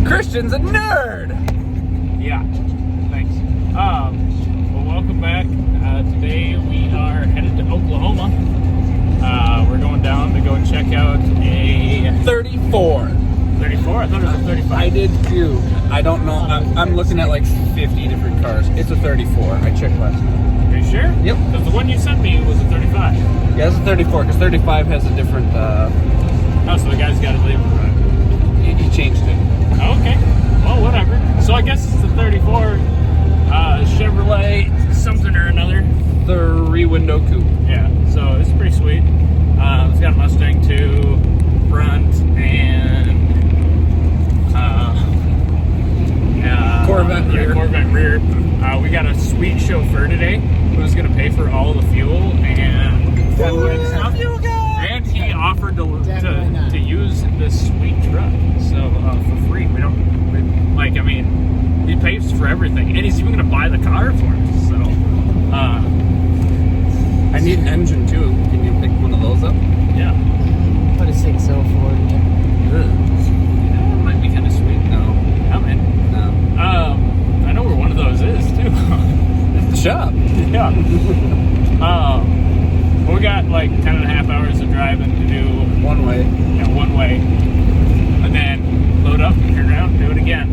Christian's a nerd! Yeah, thanks. Well, welcome back. Today we are headed to Oklahoma. We're going down to go check out a 34. 34? I thought it was a 35. I did too. I don't know. I'm looking at like 50 different cars. It's a 34. I checked last night. Are you sure? Yep. Because the one you sent me was a 35. Yeah, it's a 34 because 35 has a different. Oh, so the guy's got to leave it right. He changed it. Okay. Well, whatever. So I guess it's a 34 Chevrolet something or another. 3-window coupe. Yeah, so it's pretty sweet. It's got a Mustang 2 front and Corvette rear. Yeah, Corvette rear. We got a sweet chauffeur today who's going to pay for all the fuel and food and stuff. And he offered to use this sweet truck, so for free. He pays for everything, and he's even going to buy the car for us. So, I need an engine too. Can you pick one of those up? yeah. Put a 604 in there. Might be kind of sweet. No. I'm in. No. I know where one of those is too. It's the shop. Yeah. We got like 10.5 hours of driving to do. One way. One way, and then load up, turn around, do it again.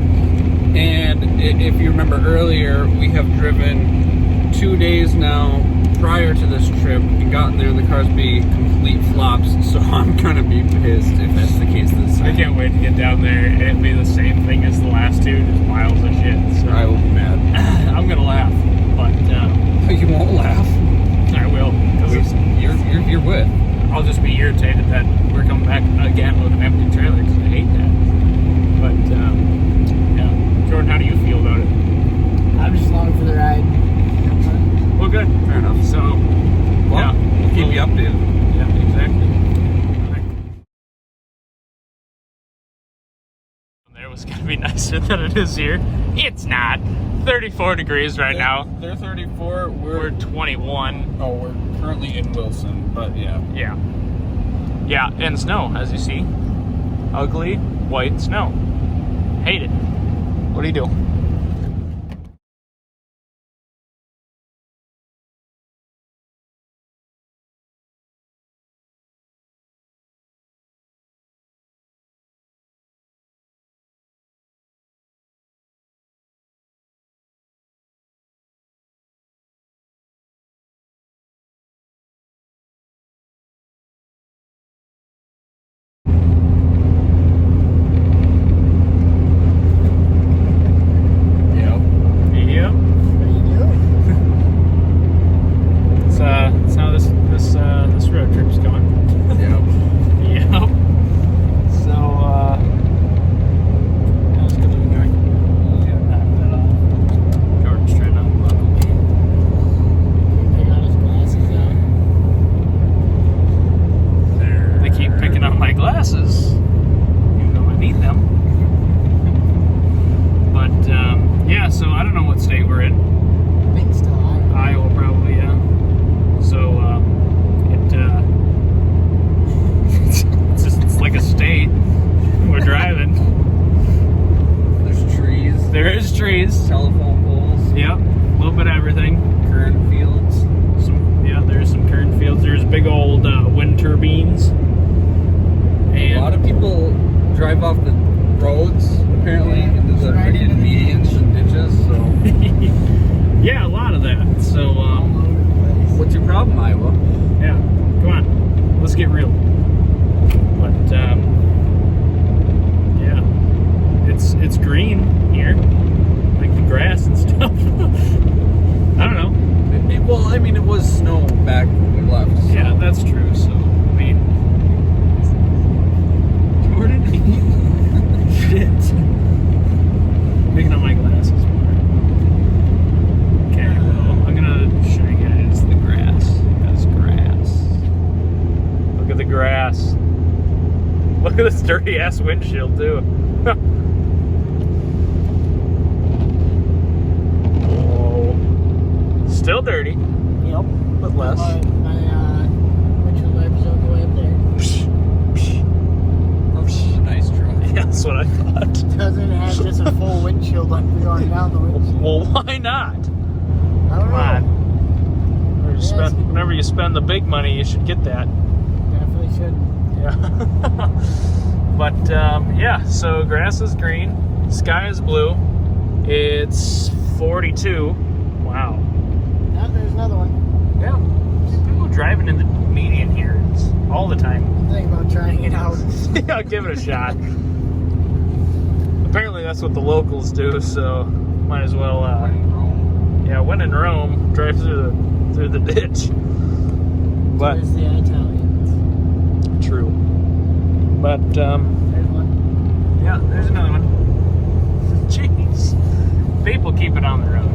And if you remember earlier, we have driven 2 days now prior to this trip and gotten there and the cars be complete flops, so I'm gonna be pissed if that's the case this time. I can't wait to get down there and it'll be the same thing as the last two, just piles of shit. So I will be mad. I'm gonna laugh, but You won't laugh. I will, because You're with. I'll just be irritated that we're coming back again with an empty trailer because I hate that. But yeah, Jordan, how do you feel about it? I'm just along for the ride. Well, good. Fair enough. So, Well, we'll keep you updated. Yeah, exactly. There was going to be nicer than it is here. It's not. 34 degrees right now. They're 34. We're 21. Oh, we're currently in Wilson, but yeah. Yeah. Yeah, and snow, as you see. Ugly, white snow. Hate it. What do you do? Yep. What do you do? That's how this road trip's going. Yep. Yep. So, that's good looking guy. Yeah, knock that off. Jordan's trying to unbuckle me. Pick on his glasses out. They keep picking up my glasses. You know I need them. But, yeah, so I don't know what state we're in. I think still Iowa. Iowa, probably, yeah. So, it's like a state. We're driving. There's trees. There is trees. Telephone poles. Yep, a little bit of everything. Current fields. There's some current fields. There's big old wind turbines. And A lot of people drive off the roads, apparently, into the Right into freaking the medians and ditches, so... yeah, a lot of that. So, All over the place. What's your problem, Iowa? yeah, come on, let's get real. But yeah, it's green here, like the grass and stuff. I don't know. Well, I mean, it was snow back when we left. So. Yeah, that's true. So, I mean, Jordan, shit, picking up my glasses more. Okay, well, I'm gonna show you guys the grass. That's grass. Look at the grass. Look at this dirty ass windshield too. Oh, still dirty. Yep. But less. My windshield wipers all the way up there. Nice truck. Yeah, that's what I thought. doesn't have just a full windshield like we are down the windshield. Well, why not? I don't Come know. on. Whenever you spend the big money, you should get that. Definitely should. Yeah. But yeah, so grass is green, sky is blue. It's 42. Wow. Now there's another one. Yeah. People driving in the median here all the time. I'm thinking about trying it out. Yeah, give it a shot. Apparently that's what the locals do, so might as well. Yeah, when in Rome, drive through the ditch. But There's the Italians. true. But There's one. yeah, there's another one. Jeez, people keep it on the road.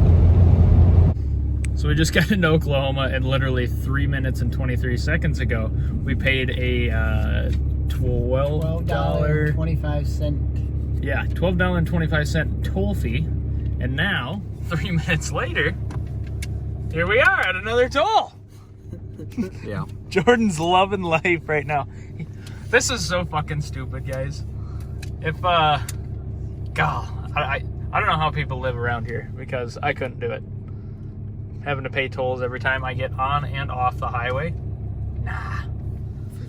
So we just got into Oklahoma, and literally 3 minutes and 23 seconds ago, we paid a $12.25. Yeah, $12.25 toll fee. And now, 3 minutes later, here we are at another toll. Yeah. Jordan's loving life right now. This is so fucking stupid, guys. If, God, I don't know how people live around here, because I couldn't do it. Having to pay tolls every time I get on and off the highway. Nah.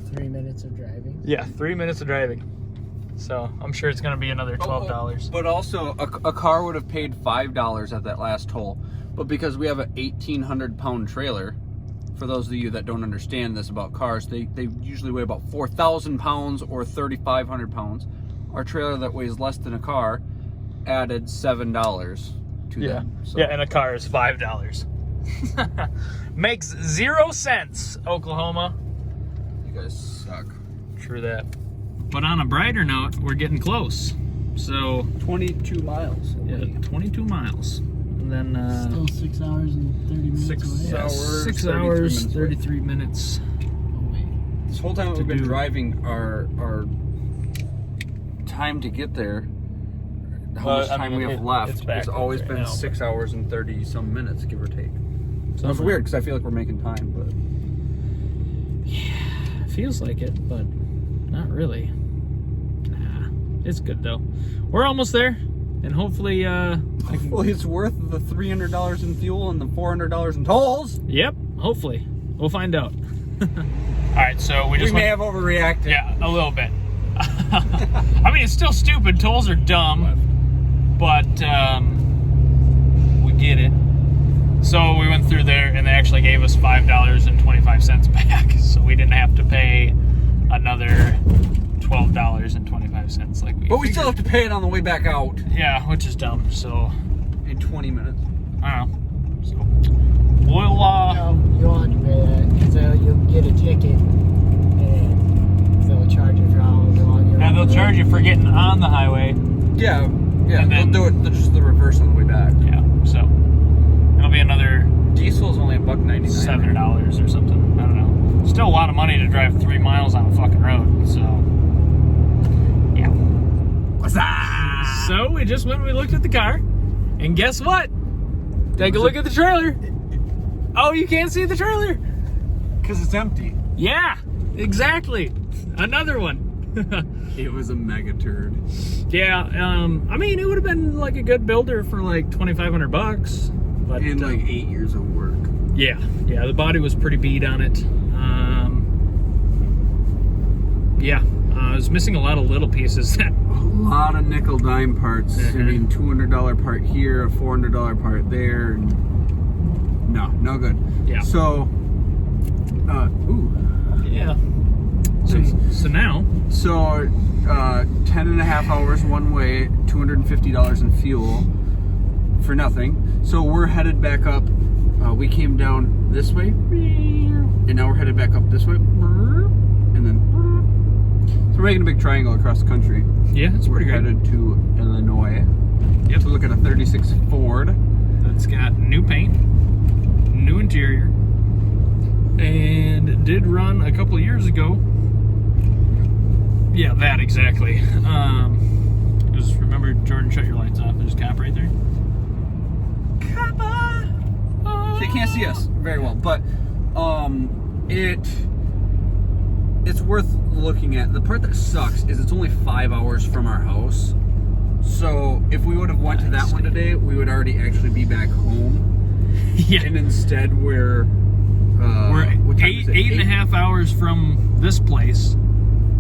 For 3 minutes of driving. Yeah, 3 minutes of driving. So I'm sure it's going to be another $12. But also, a car would have paid $5 at that last toll. But because we have an 1,800-pound trailer, for those of you that don't understand this about cars, they usually weigh about 4,000 pounds or 3,500 pounds. Our trailer that weighs less than a car added $7 to Yeah, that. So. yeah, and a car is $5. Makes 0 sense, Oklahoma. You guys suck. True that. But on a brighter note, we're getting close. So 22 miles. yeah, 22 miles, and then Still 6 hours and 30 minutes 6 away. hours. 6 33 hours, minutes 33 minutes. This whole time to we've been do. driving, our time to get there, how much time we have left, it's backwards it's always right been now, 6 hours and 30 some minutes, give or take. So it's Something. weird because I feel like we're making time, but It feels like it, but not really. Nah, it's good though. We're almost there, and hopefully, hopefully it's worth the $300 in fuel and the $400 in tolls. Yep, hopefully. We'll find out. Alright, so we just We may have overreacted. Yeah, a little bit. I mean, it's still stupid. Tolls are dumb, but we get it. So we went through there, and they actually gave us $5.25 back, so we didn't have to pay another $12.25 like we. But we figured. still have to pay it on the way back out Yeah, which is dumb. So in 20 minutes. I don't know. So oil law. No, you want to pay that because you'll get a ticket and they'll charge you for how long you're Yeah, on they'll the charge road. you for getting on the highway. Yeah, And then- they'll do it just the reverse on the way back. Yeah, so it'll be another Diesel is only $1.99. $7 or something. I don't know. Still a lot of money to drive 3 miles on a fucking road. So yeah. So we just went and we looked at the car, and guess what? Take a look at the trailer. Oh, you can't see the trailer? Because it's empty. Yeah, exactly. Another one. It was a mega turd. Yeah, I mean, it would have been like a good builder for like $2,500, but And like 8 years of work. yeah, the body was pretty beat on it. Yeah, I was missing a lot of little pieces. A lot of nickel dime parts. I mean, $200 part here, a $400 part there. And no good. Yeah. So, Yeah. So now, 10 and a half hours one way, $250 in fuel for nothing. So we're headed back up. We came down this way, and now we're headed back up this way, and then. So we're making a big triangle across the country. yeah, it's We're pretty good. headed to Illinois. Yep. To look at a 36 Ford. It's got new paint, new interior, and it did run a couple of years ago. Yeah, that exactly. Just remember, Jordan, shut your lights off. There's a cop right there. So you can't see us very well, but it's worth looking at. The part that sucks is it's only 5 hours from our house, So if we would have went to that one today, we would already actually be back home. Yeah. And instead we're what time is it? 8.5 hours from this place.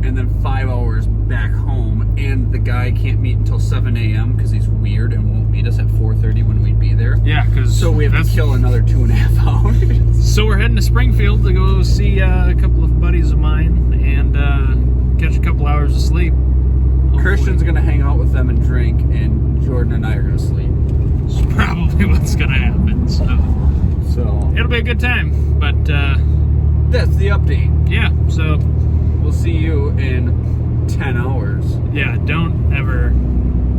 And then 5 hours back home, and the guy can't meet until 7 a.m. because he's weird and won't meet us at 4:30 when we'd be there. Yeah, because So we have to kill another 2.5 hours. So we're heading to Springfield to go see a couple of buddies of mine and catch a couple hours of sleep. Hopefully. Christian's gonna hang out with them and drink, and Jordan and I are gonna sleep. It's probably what's gonna happen. So It'll be a good time, but that's the update. yeah. So We'll see you in 10 hours. yeah, don't ever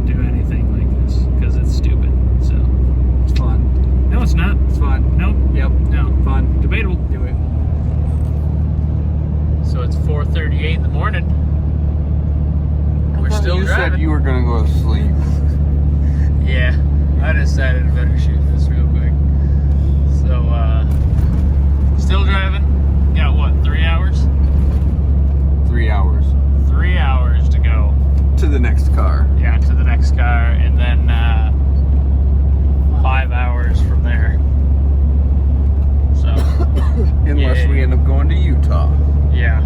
do anything like this because it's stupid. So It's fun. no, it's not. It's fun. Nope. Yep. No. Fun. Debatable. Do it. So it's 4:38 in the morning. We're still you driving. said you were gonna go to sleep. Yeah, I decided to better shoot this real quick. So, still driving. Got what, 3 hours? 3 hours. 3 hours to go. To the next car. Yeah, to the next car, and then 5 hours from there. So, Unless Yeah. we end up going to Utah. yeah,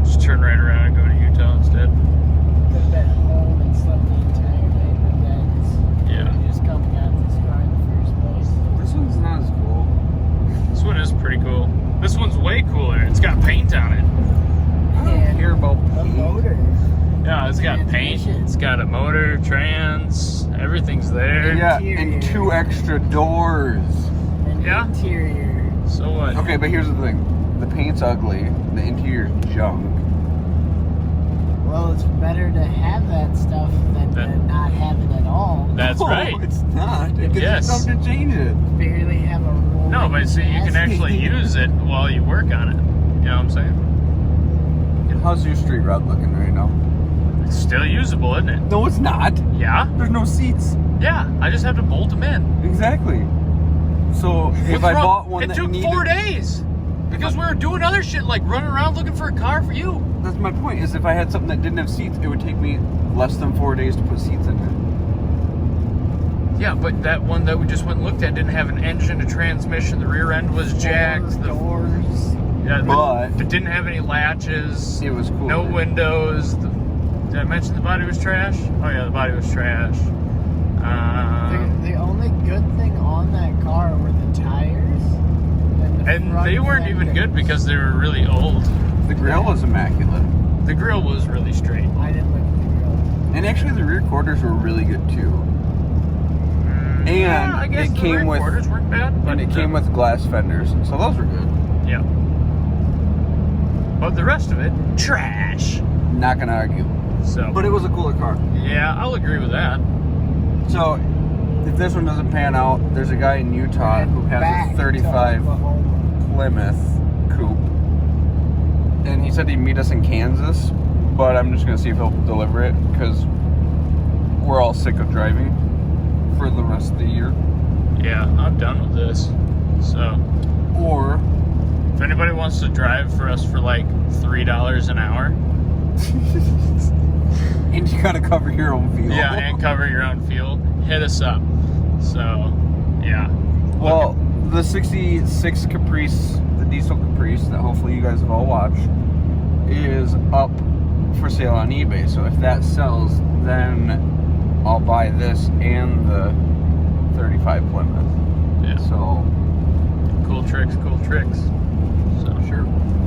just turn right around and go to Utah instead. Could have been home and slept the entire day, but then Yeah. just come and got this car in the first place. This one's not as cool. This one is pretty cool. This one's way cooler. It's got paint on it. I don't care about The paint. motor. Yeah, it's got paint. Transmission. It's got a motor, trans, everything's there. Yeah, and 2 extra doors. And Yeah. interior. So what? Okay, but here's the thing. The paint's ugly. The interior's junk. Well, it's better to have that stuff than to not have it at all. That's No, right. it's not. It gives Yes. you something to change it. Barely have a roll. No, but see, you can actually use it while you work on it. You know what I'm saying? How's your street rod looking right now? It's still usable, isn't it? No, it's not. Yeah? There's no seats. Yeah, I just have to bolt them in. Exactly. So if What's I wrong? bought one it that took needed, 4 days. Because we were doing other shit like running around looking for a car for you. that's my point. Is if I had something that didn't have seats, it would take me less than 4 days to put seats in it. Yeah, but that one that we just went and looked at didn't have an engine, a transmission, the rear end was jacked. The, doors. yeah, But- it didn't have any latches. It was cool. No windows. Did I mention the body was trash? Oh yeah, the body was trash. The only good thing on that car were the tires. The And front they weren't even fender. good because they were really old. The grill was immaculate. The grill was really straight. I didn't look at the grill. And actually the rear quarters were really good too. And yeah, I guess it the came rear with- quarters weren't bad, but And it came with glass fenders. So those were good. yeah. But the rest of it, trash. Not gonna argue. So, But it was a cooler car. yeah, I'll agree with that. So if this one doesn't pan out, there's a guy in Utah who has Back a to 35 Oklahoma. Plymouth coupe. And he said he'd meet us in Kansas, but I'm just gonna see if he'll deliver it because we're all sick of driving for the rest of the year. Yeah, I'm done with this. So, Or if anybody wants to drive for us for like $3 an hour, and you gotta cover your own fuel. yeah, and cover your own fuel, hit us up. So, yeah. Well, the 66 Caprice, the diesel Caprice that hopefully you guys have all watched, is up for sale on eBay. So if that sells, then I'll buy this and the 35 Plymouth. Yeah. So, Cool tricks, cool tricks. So, sure.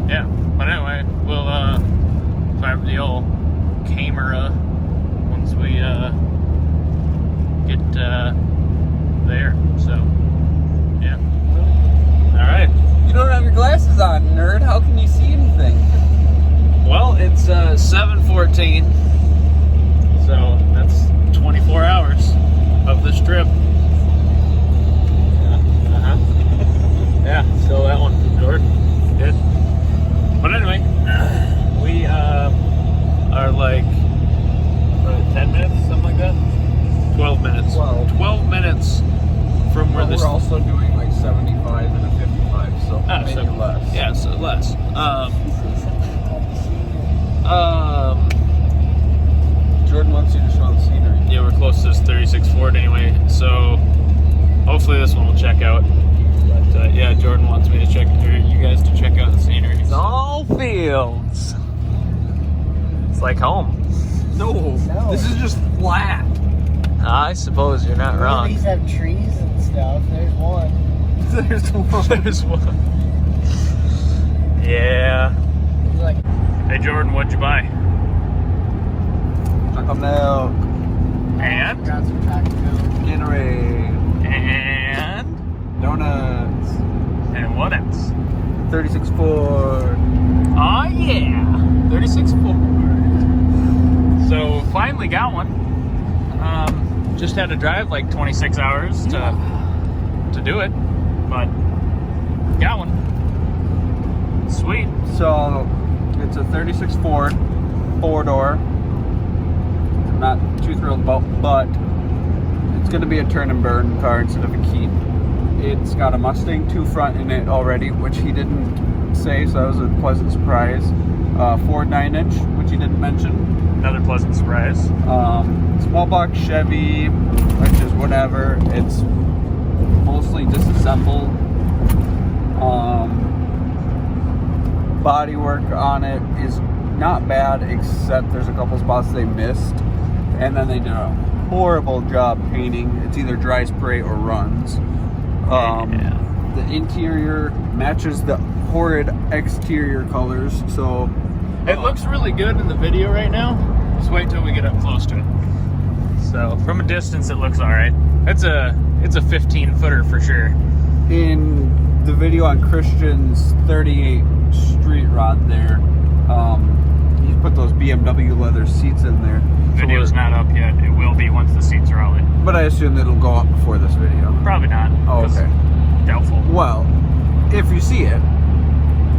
yeah. But anyway, we'll fire the old camera once we get there. So, yeah. All right. You don't have your glasses on, nerd. How can you see anything? Well, it's 7:14, so that's 24 hours of this trip. Yeah. Yeah. So that one, Jordan, good. But anyway, we are like 10 minutes, something like that. 12 minutes. 12 minutes from where Well, this. we're also doing like 75 and a 55, so maybe so, less. Yeah, so less. Jordan wants you to show the scenery. Yeah, we're close to this Ford anyway, so hopefully this one will check out. But yeah, Jordan wants me to check, or you guys to check out the scenery. It's all fields. It's like home. No, this is just flat. I suppose you're not All wrong. these have trees and stuff. There's one. There's one. There's one. Yeah. It's like, Hey Jordan, what'd you buy? Chocolate milk, And? got some Taco Bell. Gatorade, And? donuts, And what else? 36 Ford. Oh yeah, 36 Ford. So finally got one. Just had to drive like 26 hours to do it, but got one. Sweet. So it's a 36 Ford, 4-door. I'm not too thrilled about, but it's going to be a turn and burn car instead of a key. It's got a Mustang 2 front in it already, which he didn't say, so that was a pleasant surprise. Ford 9-inch, which he didn't mention. Another pleasant surprise. Small box Chevy, which is whatever. It's mostly disassembled. Bodywork on it is not bad, except there's a couple spots they missed, and then they did a horrible job painting. It's either dry spray or runs. Yeah. The interior matches the horrid exterior colors, so It looks really good in the video right now. Just wait till we get up close to it. So from a distance, it looks all right. It's a 15-footer for sure. in the video on Christian's 38 street rod there, he put those BMW leather seats in there. Video's not up yet. It will be once the seats are all in. But I assume it'll go up before this video. Probably not. Oh, 'cause okay. Doubtful. Well, if you see it,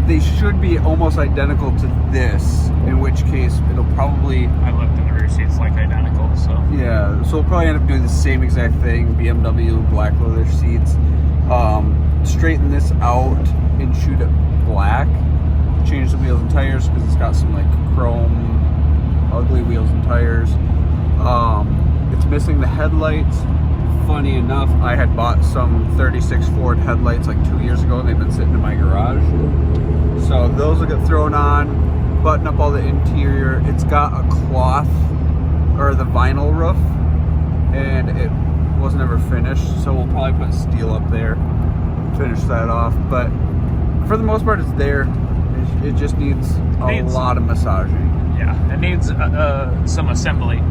they should be almost identical to this, in which case it'll probably, I looked in the rear seats like identical, so. yeah, so we'll probably end up doing the same exact thing, BMW black leather seats. Straighten this out and shoot it black. Change the wheels and tires because it's got some like chrome, ugly wheels and tires. It's missing the headlights. Funny enough, I had bought some 36 Ford headlights like 2 years ago and they've been sitting in my garage. So those will get thrown on, button up all the interior. It's got a cloth or the vinyl roof and it wasn't ever finished. So we'll probably put steel up there, finish that off. But for the most part, it's there. It just needs a lot of massaging. Yeah, it needs some assembly.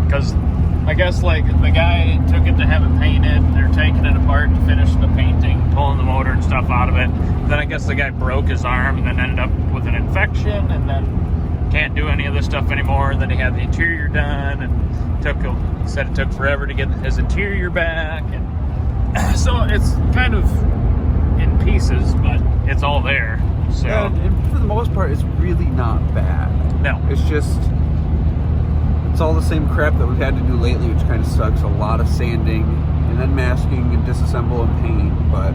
Because I guess like the guy took it to have it painted, they're taking it apart to finish the painting, pulling the motor and stuff out of it. Then I guess the guy broke his arm and then ended up with an infection and then can't do any of this stuff anymore. And then he had the interior done and said it took forever to get his interior back. And so it's kind of in pieces, but it's all there. So And for the most part, it's really not bad. no. It's just, it's all the same crap that we've had to do lately, which kind of sucks. A lot of sanding and then masking and disassemble and paint, but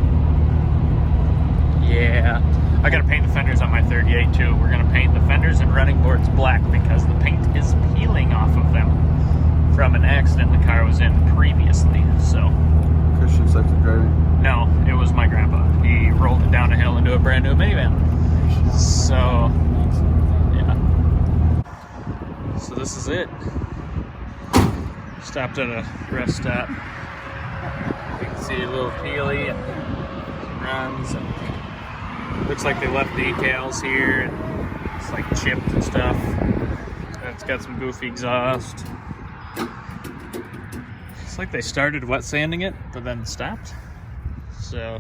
Yeah. I gotta paint the fenders on my 38 too. We're gonna paint the fenders and running boards black because the paint is peeling off of them from an accident the car was in previously. So Christian sucks at driving. no, it was my grandpa. He rolled it down a hill into a brand new minivan. So yeah. So this is it. Stopped at a rest stop. You can see a little peely and runs and looks like they left decals here and it's like chipped and stuff. It's got some goofy exhaust. It's like they started wet sanding it, but then stopped. So,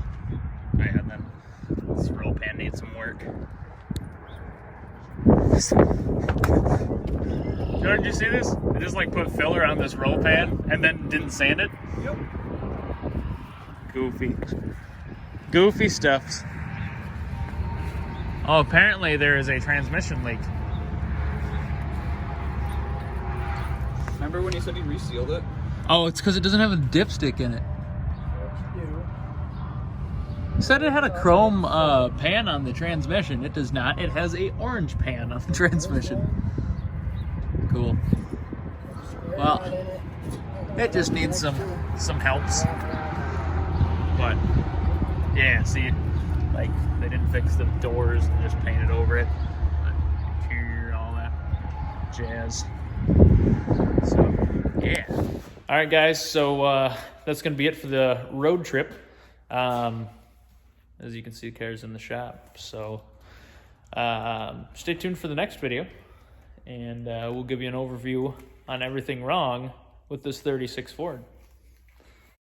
yeah, and then this roll pan needs some work. Did you see this? They just like put filler on this roll pan and then didn't sand it. Yep. Goofy stuff. Oh, apparently there is a transmission leak. Remember when he said he resealed it? Oh, it's because it doesn't have a dipstick in it. He said it had a chrome pan on the transmission. It does not. It has a orange pan on the transmission. Cool. Well, It just needs some helps. But yeah, see, like they didn't fix the doors and just painted over it. The interior, all that jazz. So yeah. All right, guys. So that's gonna be it for the road trip. As you can see, the car's in the shop. So stay tuned for the next video, and we'll give you an overview on everything wrong with this 36 Ford.